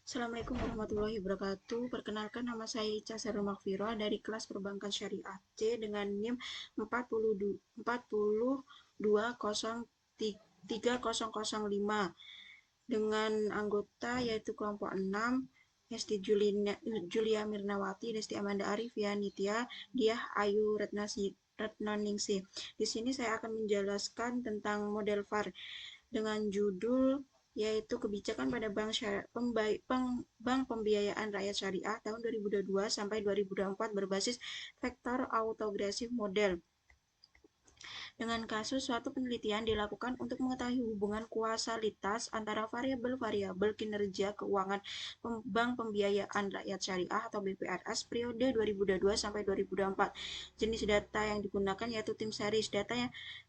Assalamualaikum warahmatullahi wabarakatuh. Perkenalkan, nama saya Ica Sarul Makfiro dari kelas Perbankan Syariah C dengan NIM 4203005 dengan anggota yaitu kelompok 6 Hesti Julia Mirnawati, Desti Amanda Arifia Nitya, Diah Ayu Retnoningsih. Di sini saya akan menjelaskan tentang model VAR dengan judul yaitu kebijakan pada Bank Pembiayaan Rakyat Syariah tahun 2022 sampai 2024 berbasis vektor autografik model. Dengan kasus, suatu penelitian dilakukan untuk mengetahui hubungan kausalitas antara variabel-variabel kinerja keuangan Bank Pembiayaan Rakyat Syariah atau BPRS periode 2022 sampai 2024. Jenis data yang digunakan yaitu tim series. Data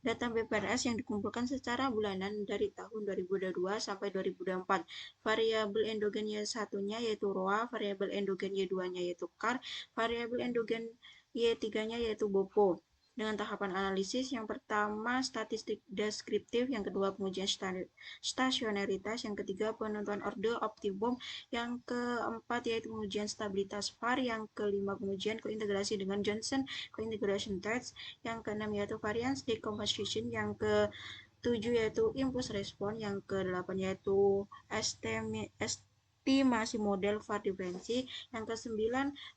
BPRS yang dikumpulkan secara bulanan dari tahun 2022 sampai 2024. Variabel endogen Y1-nya yaitu ROA, variabel endogen Y2-nya yaitu CAR, variabel endogen Y3-nya yaitu BOPO. Dengan tahapan analisis, yang pertama statistik deskriptif, yang kedua pengujian stasionaritas, yang ketiga penentuan orde optimum, yang keempat yaitu pengujian stabilitas VAR, yang kelima pengujian kointegrasi dengan Johnson Cointegration Test, yang keenam yaitu variance decomposition, yang ke-7 yaitu impulse response, yang ke-8 yaitu estimasi model VAR diferensi, yang ke-9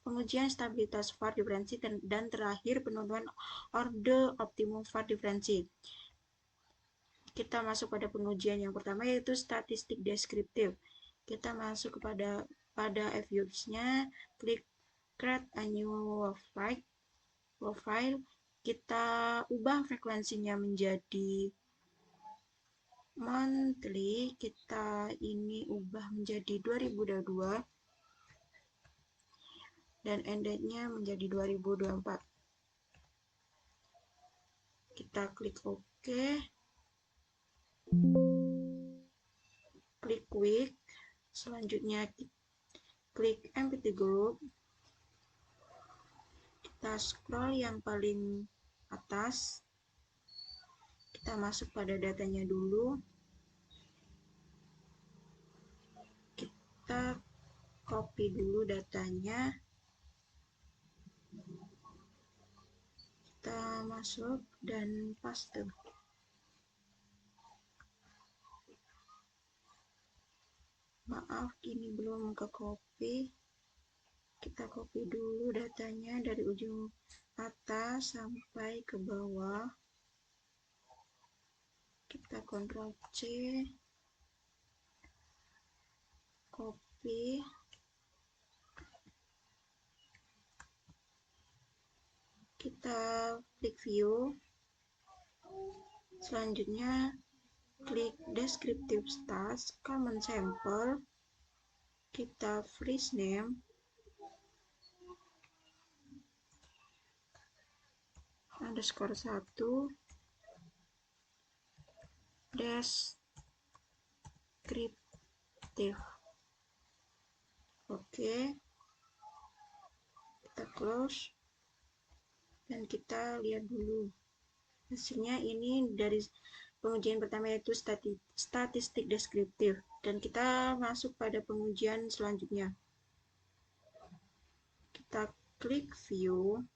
pengujian stabilitas VAR diferensi, dan terakhir penentuan orde optimum VAR diferensi. Kita masuk pada pengujian yang pertama yaitu statistik deskriptif. Kita masuk pada FUX-nya, klik create a new profile. Kita ubah frekuensinya menjadi monthly, kita ini ubah menjadi 2022 dan end date-nya menjadi 2024. Kita klik OK, klik quick, selanjutnya klik empty group, kita scroll yang paling atas, kita masuk pada datanya dulu, kita copy dulu datanya, kita masuk dan paste. Maaf, ini belum ke copy. Kita copy dulu datanya dari ujung atas sampai ke bawah. Kita Ctrl C, copy, kita klik view, selanjutnya klik descriptive stats, common sample, kita freeze name, underscore 1, descriptive. Oke, kita close dan kita lihat dulu hasilnya. Ini dari pengujian pertama yaitu statistik deskriptif, dan kita masuk pada pengujian selanjutnya. Kita klik view,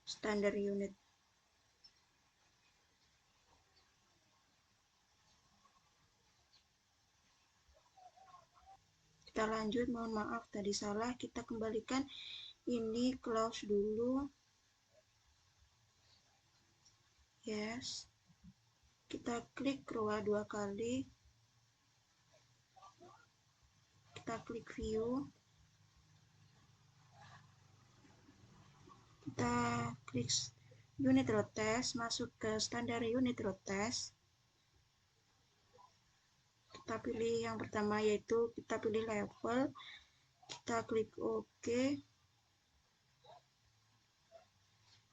standar unit. Kita lanjut, mohon maaf tadi salah, kita kembalikan ini close dulu. Yes, kita klik ROA 2 kali, kita klik view, kita klik unit row test, masuk ke standar unit row test. Kita pilih yang pertama yaitu kita pilih level, kita klik OK,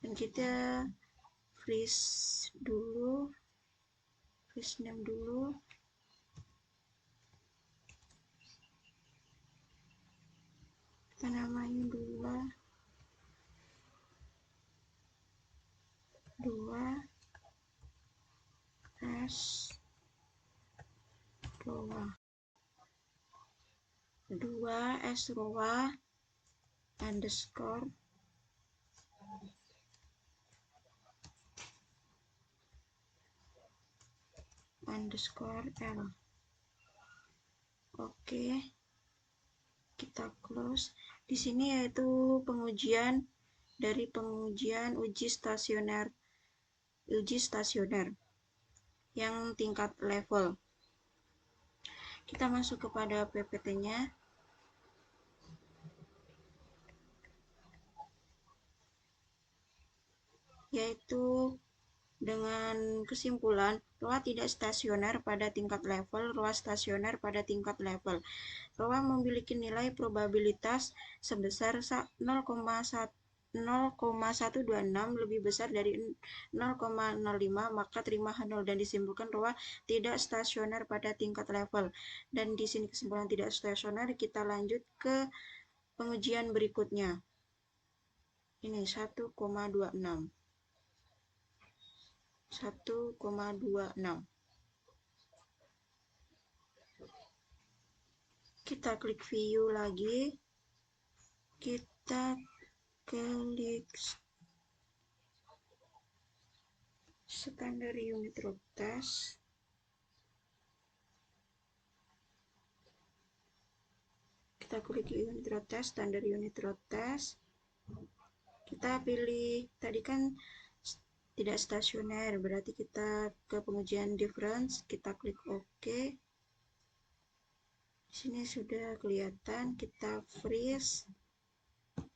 dan kita freeze dulu, freeze name dulu, kita namain dulu 2 S 2. 2 S rowa underscore L. Oke, kita close. Di sini yaitu pengujian dari uji stasioner yang tingkat level. Kita masuk kepada PPT-nya. Yaitu dengan kesimpulan ROA tidak stasioner pada tingkat level, ROA stasioner pada tingkat level. ROA memiliki nilai probabilitas sebesar 0,126 lebih besar dari 0,05, maka terima H0 dan disimpulkan ROA tidak stasioner pada tingkat level. Dan di sini kesimpulan tidak stasioner, kita lanjut ke pengujian berikutnya. Ini 1,26. Kita klik view lagi, kita klik standar unit root test, standar unit root test. Kita pilih, tadi kan tidak stasioner, berarti kita ke pengujian difference, kita klik OK. Di sini sudah kelihatan, kita freeze,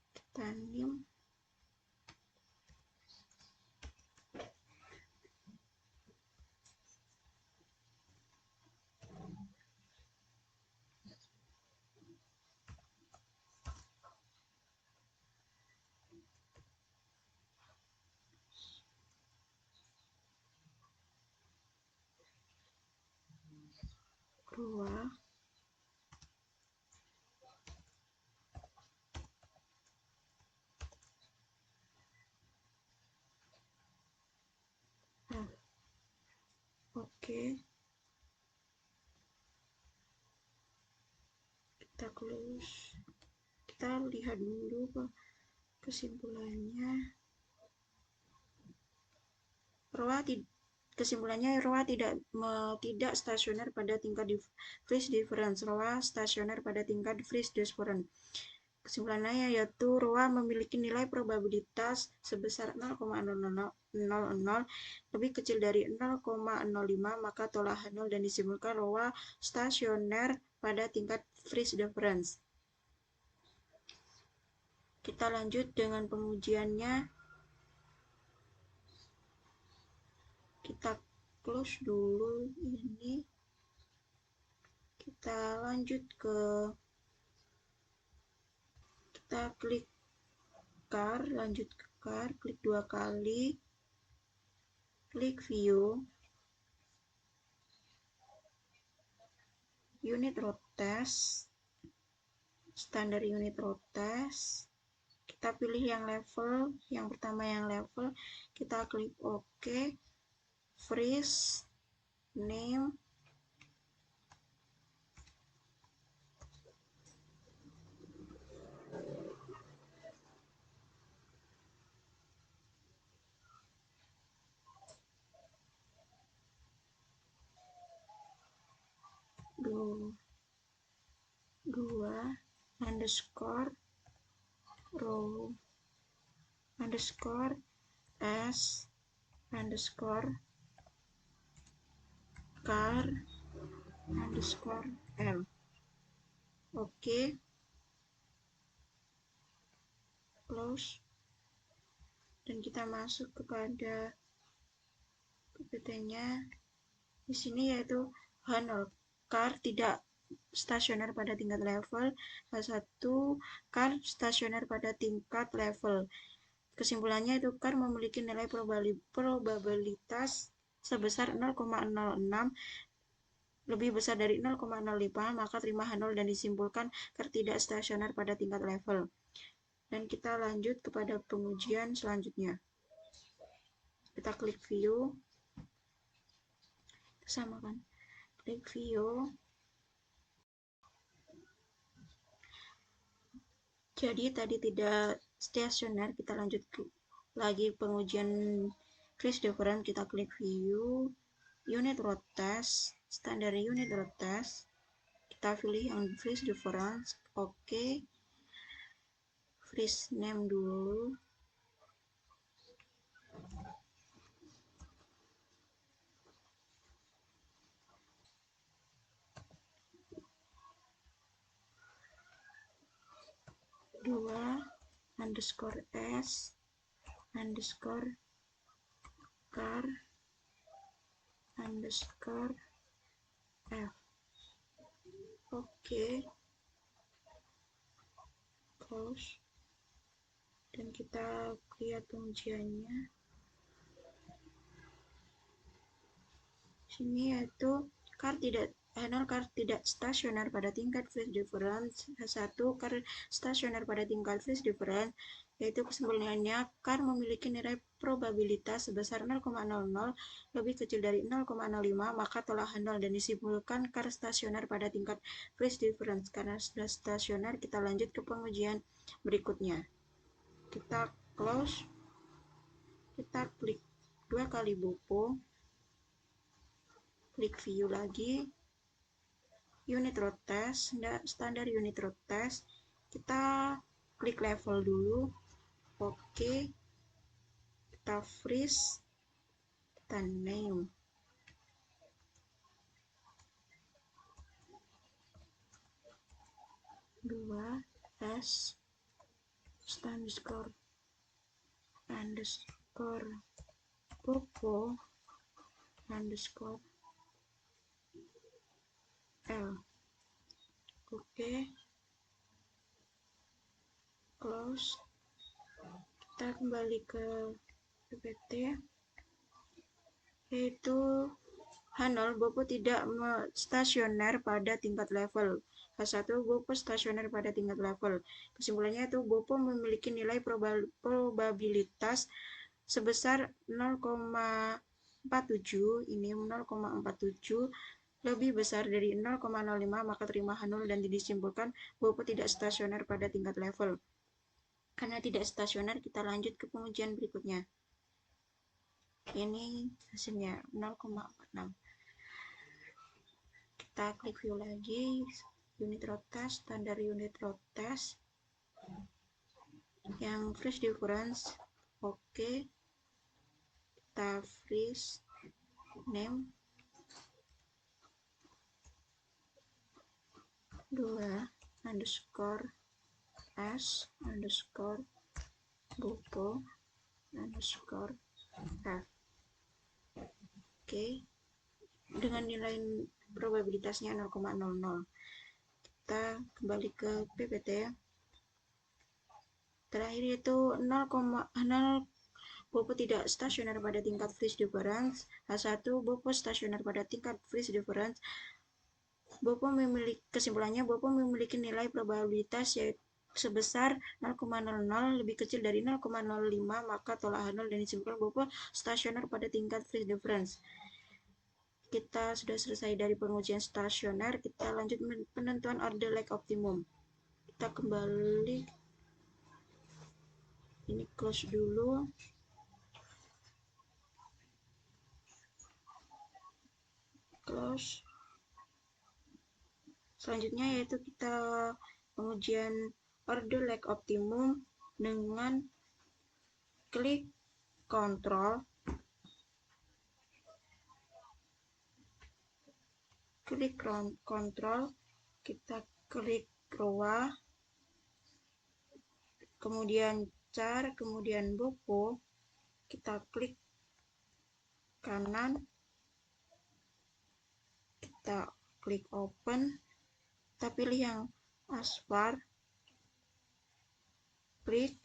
kita nim. ROA Oke. Kita close. Kita lihat dulu kesimpulannya. Kesimpulannya ROA tidak stasioner pada tingkat freeze difference. ROA stasioner pada tingkat freeze difference. Kesimpulannya yaitu ROA memiliki nilai probabilitas sebesar 0,000 lebih kecil dari 0,05, maka tolak H0 dan disimpulkan ROA stasioner pada tingkat freeze difference. Kita lanjut dengan pengujiannya. Kita close dulu ini. Kita lanjut kita klik car, lanjut ke car, klik 2 kali, klik view, unit root test, standar unit root test. Kita pilih yang level, yang pertama yang level, kita klik OK, freeze, name, dua underscore row underscore s underscore car underscore l. Oke. Close. Dan kita masuk kepada PPT-nya. Di sini yaitu H0, car tidak stasioner pada tingkat level, H1 car stasioner pada tingkat level. Kesimpulannya itu car memiliki nilai probabilitas sebesar 0,06 lebih besar dari 0,05, maka terima H0 dan disimpulkan car tidak stasioner pada tingkat level. Dan kita lanjut kepada pengujian selanjutnya. Kita klik view, sama kan, klik view, Jadi tadi tidak stasioner, kita lanjut lagi pengujian phase difference. Kita klik view, unit road test, standar unit road test. Kita pilih yang phase difference, oke. Freeze name dulu. Dua underscore s underscore car underscore f. Oke. Close. Dan kita lihat pengujiannya. Sini yaitu handle car tidak stasioner pada tingkat phase difference. Satu car stasioner pada tingkat phase difference, yaitu kesimpulannya car memiliki nilai probabilitas sebesar 0,00 lebih kecil dari 0,05, maka telah handle, dan disimpulkan car stasioner pada tingkat phase difference. Karena sudah stasioner, kita lanjut ke pengujian berikutnya. Kita close, kita klik 2 kali Bopo, klik view lagi, unit road test, standar unit road test, kita klik level dulu, oke, kita freeze, kita name, dua s underscore Bopo underscore L. Oke, close. Kita kembali ke PPT, yaitu handle Bopo tidak stasioner pada tingkat level. K1 Bopo stasioner pada tingkat level. Kesimpulannya itu Bopo memiliki nilai probabilitas sebesar 0,47, ini 0,47 lebih besar dari 0,05, maka terima handle, dan disimpulkan Bopo tidak stasioner pada tingkat level. Karena tidak stasioner, kita lanjut ke pengujian berikutnya. Ini hasilnya 0,46. Kita klik view lagi, unit road test, standar unit road test, yang phase difference, oke. Kita freeze name, 2 underscore s underscore Bopo underscore f. Oke, dengan nilai probabilitasnya 0,00. Kita kembali ke PPT. Terakhir itu 0,0 Bopo tidak stasioner pada tingkat phase difference. H1 Bopo stasioner pada tingkat phase difference. Kesimpulannya Bopo memiliki nilai probabilitas yaitu sebesar 0,00 lebih kecil dari 0,05, maka tolak handle, dan disimpulkan Bopo stasioner pada tingkat phase difference. Kita sudah selesai dari pengujian stasioner. Kita lanjut penentuan order lag optimum. Kita kembali, ini close dulu, close. Selanjutnya yaitu kita pengujian order lag optimum dengan klik kontrol, kita klik row, kemudian char, kemudian Bopo, kita klik kanan, kita klik open, kita pilih yang aspar, klik,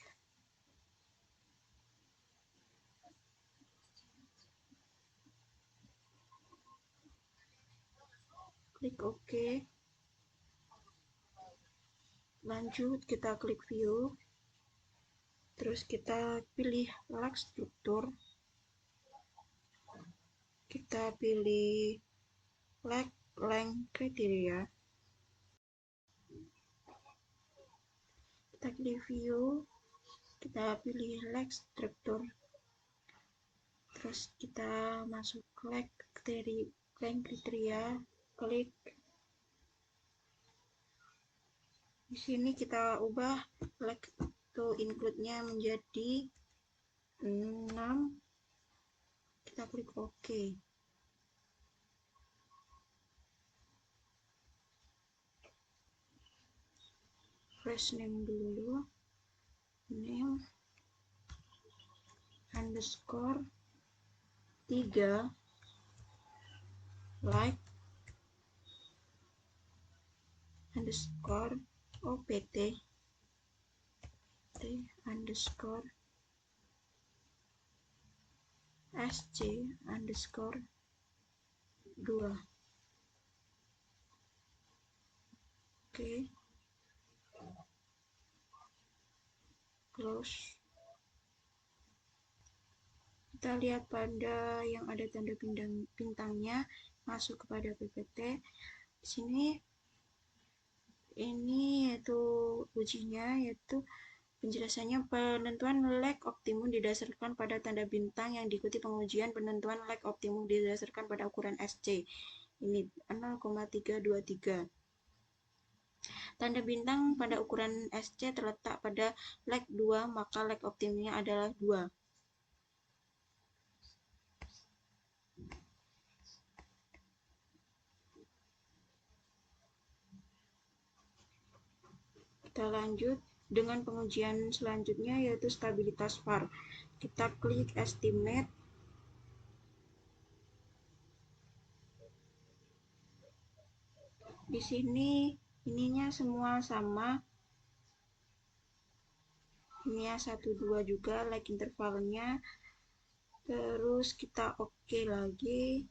OK, lanjut kita klik view, terus kita pilih lag struktur, kita pilih lag length kriteria, Kita klik view, kita pilih like struktur, terus kita masuk like kriteria, klik. Di sini kita ubah like to include-nya menjadi 6. Kita klik OK. Fresh name dulu. Name underscore 3 like underscore opt underscore sc underscore 2. Oke, close. Kita lihat pada yang ada tanda bintangnya, masuk kepada PPT. Di sini ini yaitu ujinya, yaitu penjelasannya penentuan lag optimum didasarkan pada tanda bintang yang diikuti pengujian penentuan lag optimum didasarkan pada ukuran SC. Ini 0,323. Tanda bintang pada ukuran SC terletak pada lag 2, maka lag optimumnya adalah 2. Kita lanjut dengan pengujian selanjutnya, yaitu stabilitas VAR. Kita klik estimate. Di sini ininya semua sama. Ini 1-2 juga like intervalnya. Terus kita oke lagi.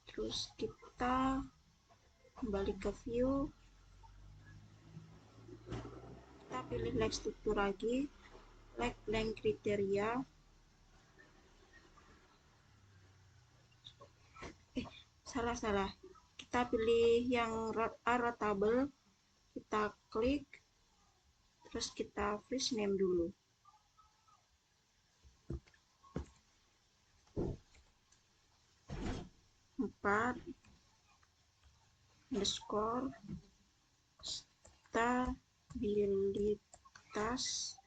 Terus kita kembali ke view. Kita pilih like struktur lagi, like blank kriteria. Salah. Kita pilih yang routable. Kita klik. Terus kita freeze name dulu. 4 underscore stabilitas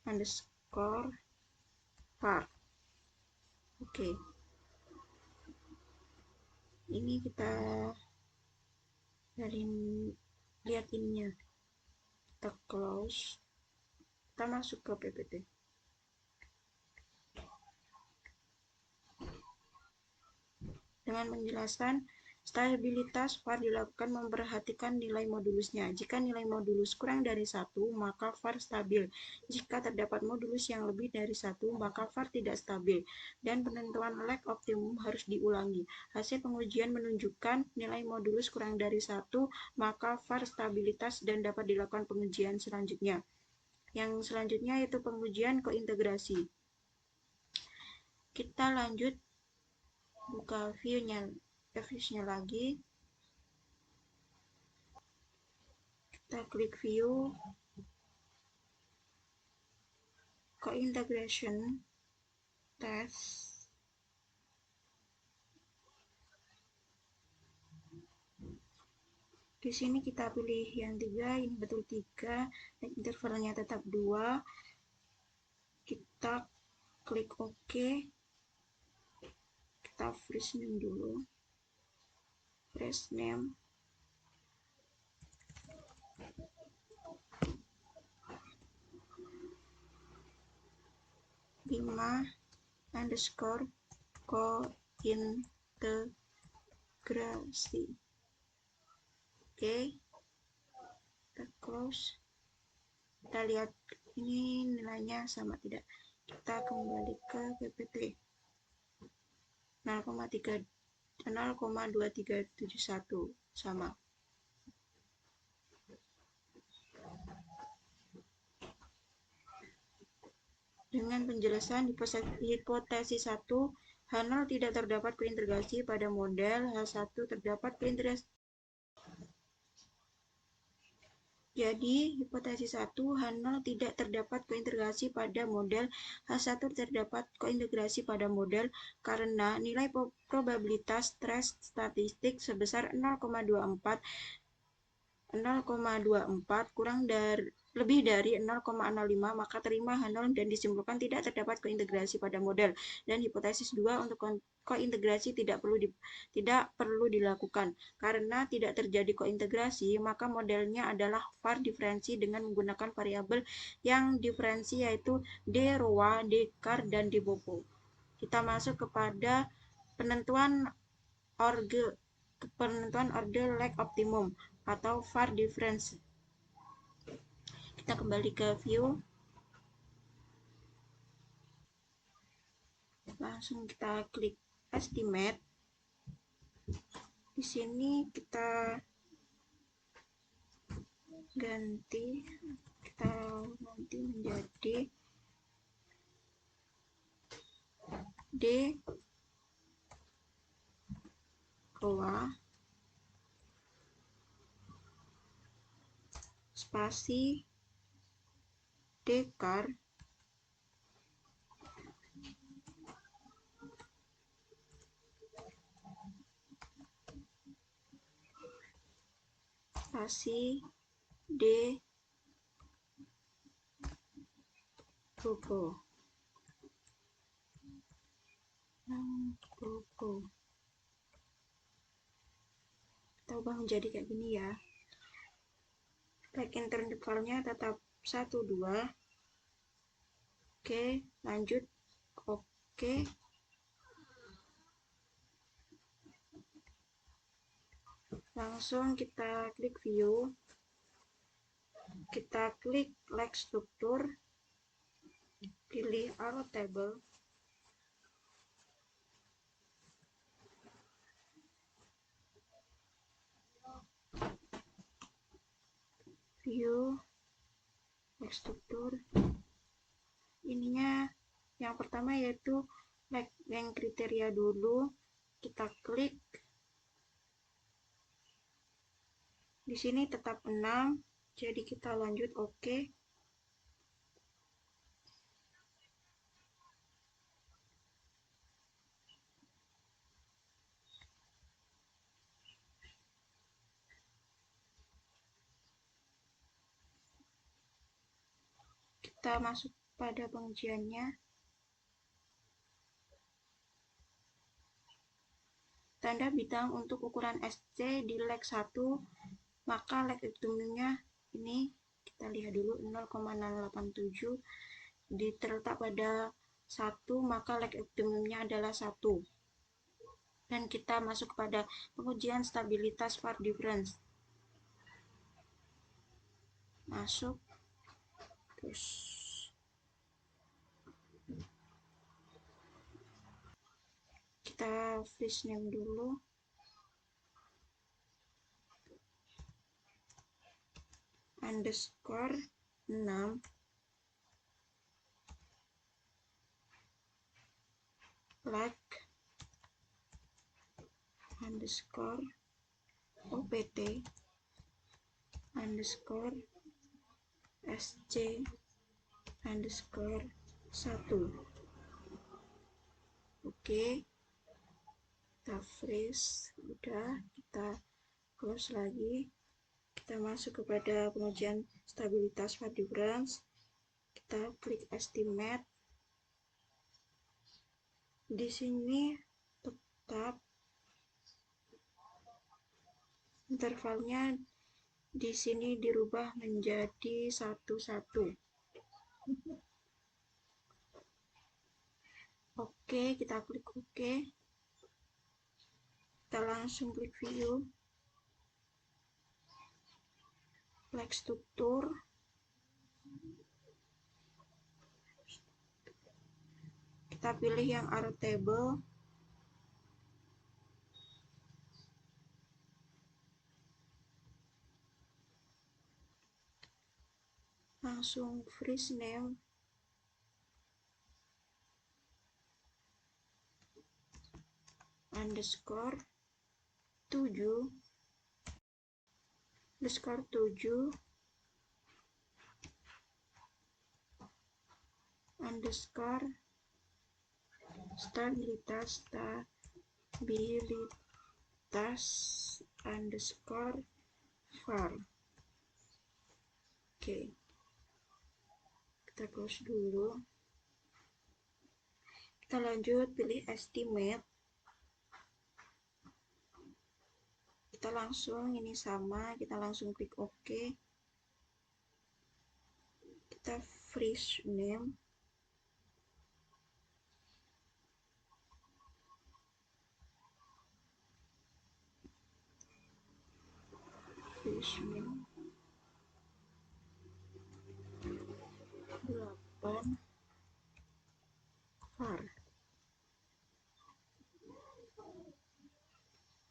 underscore VAR. Oke. Ini kita lihat ininya. Kita close. Kita masuk ke PPT. Dengan menjelaskan stabilitas VAR dilakukan memperhatikan nilai modulusnya. Jika nilai modulus kurang dari 1, maka VAR stabil. Jika terdapat modulus yang lebih dari 1, maka VAR tidak stabil. Dan penentuan lag optimum harus diulangi. Hasil pengujian menunjukkan nilai modulus kurang dari 1, maka VAR stabilitas dan dapat dilakukan pengujian selanjutnya. Yang selanjutnya yaitu pengujian kointegrasi. Kita lanjut buka view-nya lagi. Kita klik view, co-integration test. Di sini kita pilih yang 3, ini betul 3, dan intervalnya tetap 2. Kita klik OK. Kita freeze name dulu. Freeze name. underscore kointegrasi. Oke, kita close. Kita lihat ini nilainya sama tidak. Kita kembali ke PPT. 0,2371 sama. Dengan penjelasan hipotesis 1, H0 tidak terdapat kointegrasi pada model, H1 terdapat kointegrasi. Jadi, hipotesis 1, H0 tidak terdapat kointegrasi pada model, H1 terdapat kointegrasi pada model karena nilai probabilitas stress statistik sebesar 0,24 kurang dari lebih dari 0,05, maka terima H0 dan disimpulkan tidak terdapat kointegrasi pada model. Dan hipotesis 2, untuk kointegrasi tidak perlu dilakukan. Karena tidak terjadi kointegrasi, maka modelnya adalah var diferensi dengan menggunakan variabel yang diferensi yaitu D, Roa, D, Car, dan D, Bobo. Kita masuk kepada penentuan order lag optimum atau var difference. Kita kembali ke view. Langsung kita klik estimate. Di sini kita ganti menjadi D Roa spasi D Car spasi D Bobo. Kita ubah menjadi kayak gini ya. Like intervalnya tetap 1, 2. Oke, lanjut. Oke. Langsung kita klik view. Kita klik lag struktur. Pilih arrow table. View lag struktur. Ininya yang pertama yaitu lag yang kriteria dulu. Kita klik. Di sini tetap 6. Jadi kita lanjut oke. Kita masuk pada pengujiannya. Tanda bintang untuk ukuran SC di lag 1, maka lag optimumnya ini kita lihat dulu 0,087 terletak pada 1, maka lag optimumnya adalah 1. Dan kita masuk pada pengujian stabilitas var difference. Masuk terus kita freeze name dulu. Underscore 6 lag underscore opt underscore sc underscore 1. Oke, kita freeze. Udah, kita close lagi. Kita masuk kepada pengujian stabilitas var difference. Kita klik estimate. Di sini tetap intervalnya di sini dirubah menjadi 1, 1. Oke, kita klik oke. Kita langsung klik view. Lag struktur. Kita pilih yang arrow table. Langsung freeze name. Underscore 7. Underscore 7. underscore stabilitas underscore var. Oke, kita close dulu. Kita lanjut pilih estimate. Kita langsung ini sama, kita langsung klik OK. Kita freeze name. Freeze name 8 var.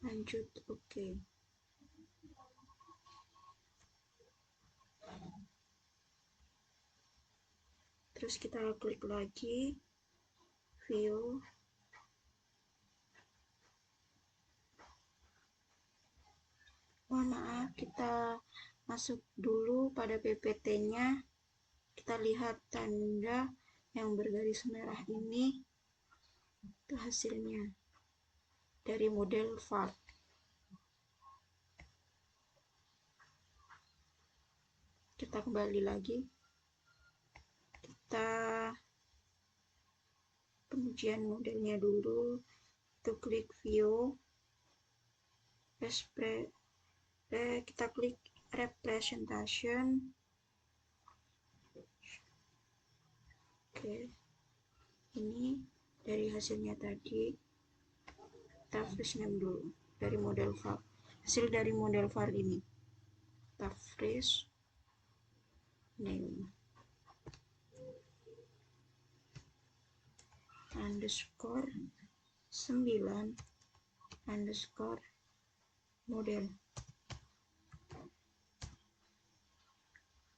Lanjut OK. Terus kita klik lagi view. Mohon maaf, kita masuk dulu pada PPT-nya. Kita lihat tanda yang bergaris merah ini, itu hasilnya dari model var. Kita kembali lagi, kita pengujian modelnya dulu, itu klik view, kita klik representation. Oke, ini dari hasilnya tadi, kita freeze name dulu dari model var. Hasil dari model var ini, kita freeze name underscore 9 underscore model.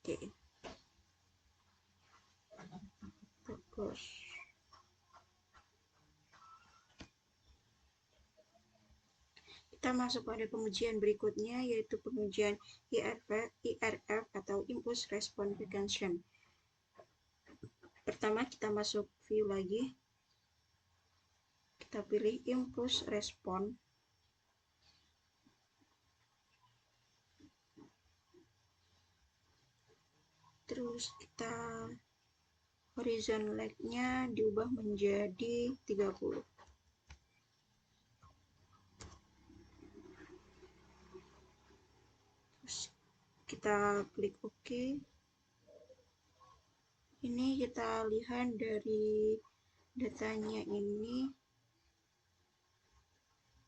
Oke, close. Kita masuk pada pengujian berikutnya, yaitu pengujian IRF atau Impulse Response Function. Pertama kita masuk view lagi, kita pilih Impulse Response. Terus kita horizon lag-nya diubah menjadi 30. Terus kita klik OK. Ini kita lihat dari datanya ini.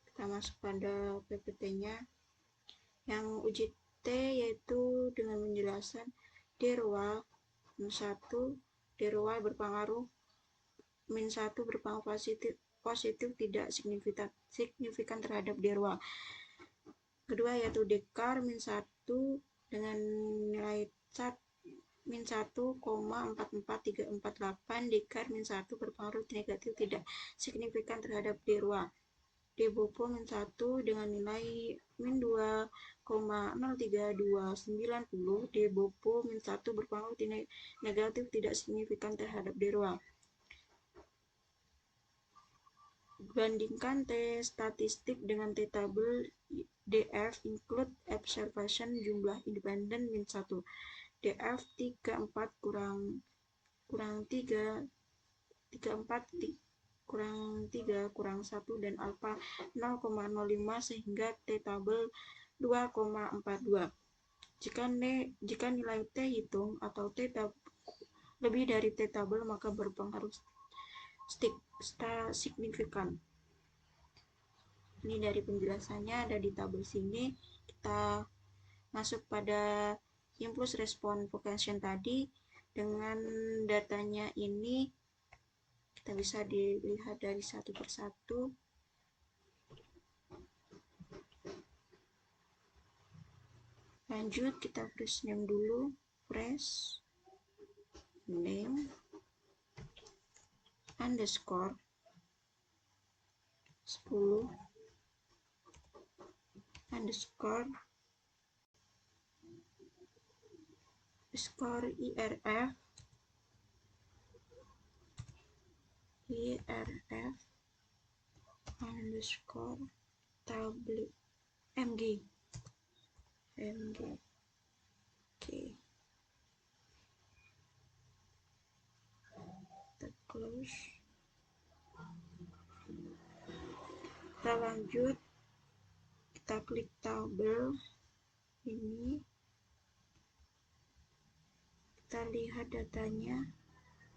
Kita masuk pada PPT-nya. Yang uji T yaitu dengan menjelaskan derwa -1, derwa berpengaruh -1 berpengaruh positif tidak signifikan terhadap derwa. Kedua yaitu dekar -1 dengan nilai -1,44348, dekar -1 berpengaruh negatif tidak signifikan terhadap derwa. Debopo -1 dengan nilai -2,03290, Debopo -1 berpengaruh negatif tidak signifikan terhadap derwa. Bandingkan T statistik dengan T tabel. DF include observation jumlah independen -1. DF 34 kurang 3 kurang 1 dan alfa 0,05 sehingga T tabel 2,42. Jika nilai T hitung atau T lebih dari T tabel maka berpengaruh signifikan. Ini dari penjelasannya ada di tabel sini. Kita masuk pada impulse response function tadi. Dengan datanya ini kita bisa dilihat dari satu persatu. Lanjut kita freeze name dulu. Freeze name underscore 10 underscore IRF IRF underscore tabel mg oke, kita close, kita lanjut, kita klik tabel ini, kita lihat datanya.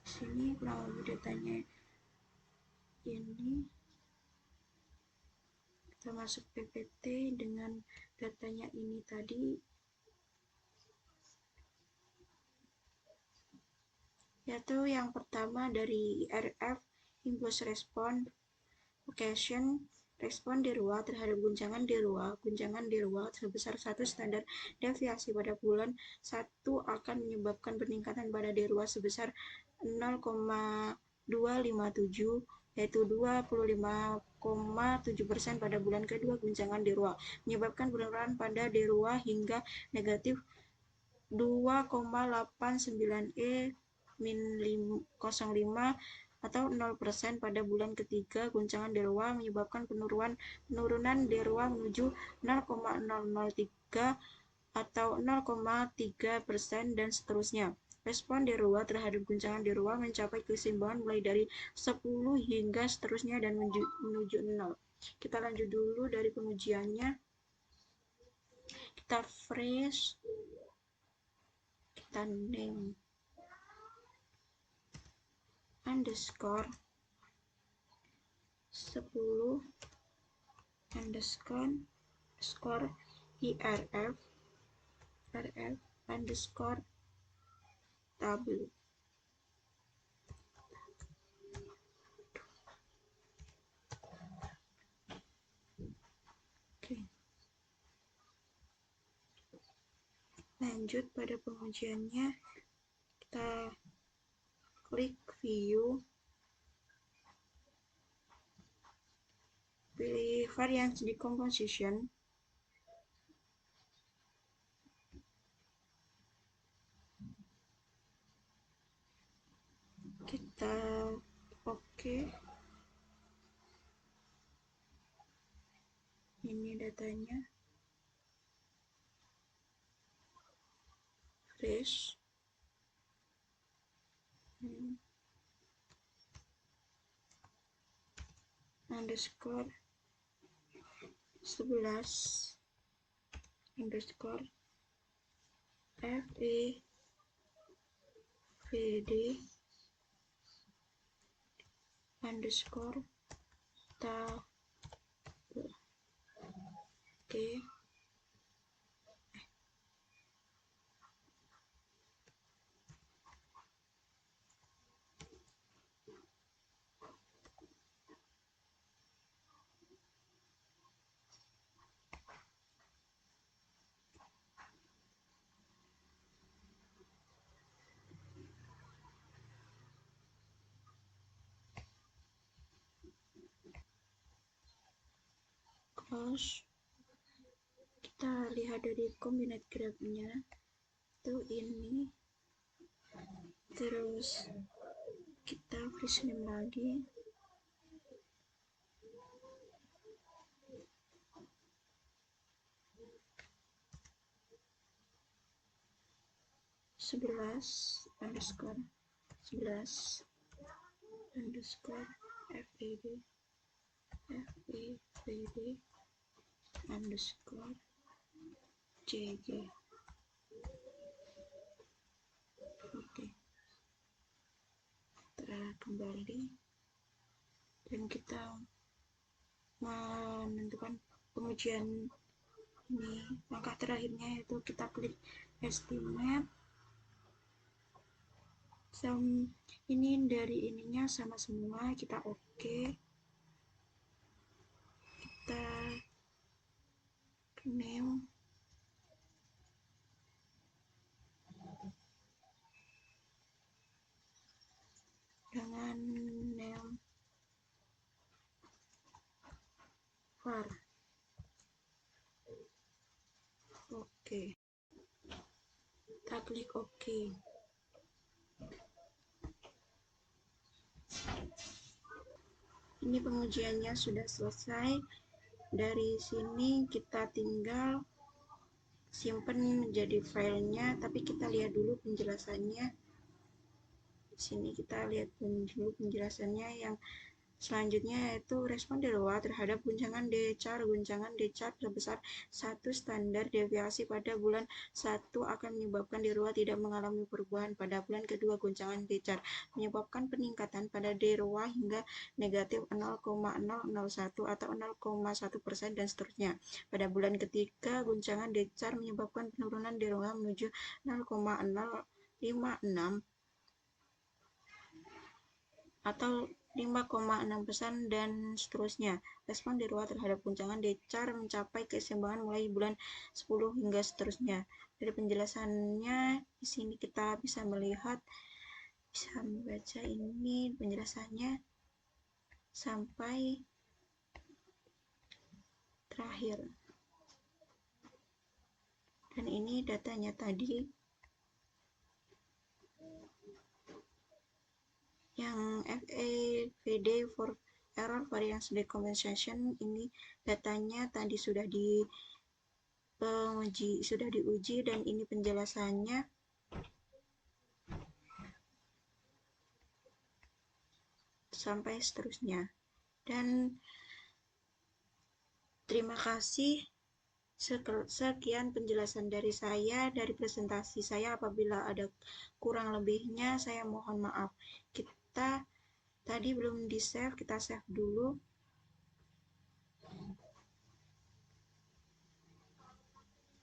Sini kurang lebih datanya ini, kita masuk PPT dengan datanya ini tadi, yaitu yang pertama dari IRF impulse response occasion, respon di ruang terhadap guncangan di ruang sebesar 1 standar deviasi pada bulan 1 akan menyebabkan peningkatan pada di ruang sebesar 0,257, yaitu 25,7% pada bulan kedua guncangan di ruang, menyebabkan penurunan pada di ruang hingga negatif 2,89 -0,5 atau 0% pada bulan ketiga guncangan di ruang, menyebabkan penurunan di ruang menuju 0,003 atau 0,3% dan seterusnya. Respon di ruang terhadap guncangan di ruang mencapai keseimbangan mulai dari 10 hingga seterusnya dan menuju 0. Kita lanjut dulu dari pengujiannya. Kita fresh, kita name underscore 10 underscore IRF underscore tabel. Oke. Lanjut pada pengujiannya, kita klik view, pilih variance decomposition, kita oke. Ini datanya, fresh, underscore 11 underscore FEVD underscore tabel. Oke. Close. Kita lihat dari combinate graph-nya itu ini, terus kita fresh name lagi, underscore 11 underscore FED underscore JG. Oke, kita kembali dan kita menentukan pengujian ini. Langkah terakhirnya yaitu kita klik estimate. Ini dari ininya sama semua, kita oke. Kita name dengan name var. Oke, kita klik oke. Ini pengujiannya sudah selesai. Dari sini kita tinggal simpan menjadi filenya, tapi kita lihat dulu penjelasannya. Di sini kita lihat dulu penjelasannya. Yang selanjutnya yaitu respon deroa terhadap guncangan decar sebesar 1 standar deviasi pada bulan 1 akan menyebabkan deroa tidak mengalami perubahan pada bulan kedua. Guncangan decar menyebabkan peningkatan pada deroa hingga negatif 0,001 atau 0,1% dan seterusnya. Pada bulan ketiga, guncangan decar menyebabkan penurunan deroa menuju 0,056 atau 5,6% dan seterusnya. Respon deroa terhadap guncangan decar mencapai keseimbangan mulai bulan 10 hingga seterusnya. Dari penjelasannya di sini kita bisa melihat, bisa membaca ini penjelasannya sampai terakhir. Dan ini datanya tadi. Yang FAVD for error variance decompensation, ini datanya tadi sudah diuji dan ini penjelasannya. Sampai seterusnya. Dan terima kasih. Sekian penjelasan dari saya, dari presentasi saya. Apabila ada kurang lebihnya, saya mohon maaf. Kita tadi belum di save, kita save dulu.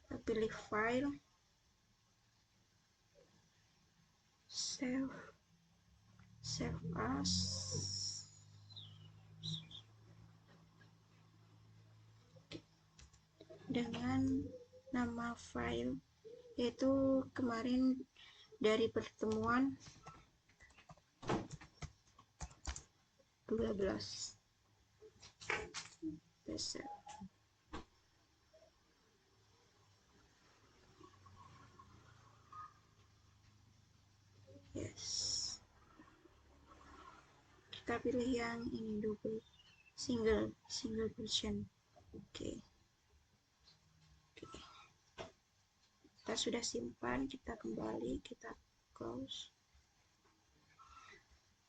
Kita pilih file, save as. Dengan nama file yaitu kemarin dari pertemuan 12. Yes. Kita pilih yang ini, single version. Oke. Kita sudah simpan, kita kembali, kita close.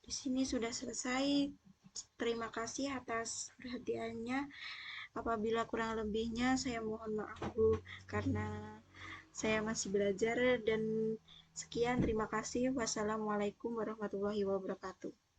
Di sini sudah selesai. Terima kasih atas perhatiannya. Apabila kurang lebihnya, saya mohon maaf Bu, karena saya masih belajar. Dan sekian, terima kasih. Wassalamualaikum warahmatullahi wabarakatuh.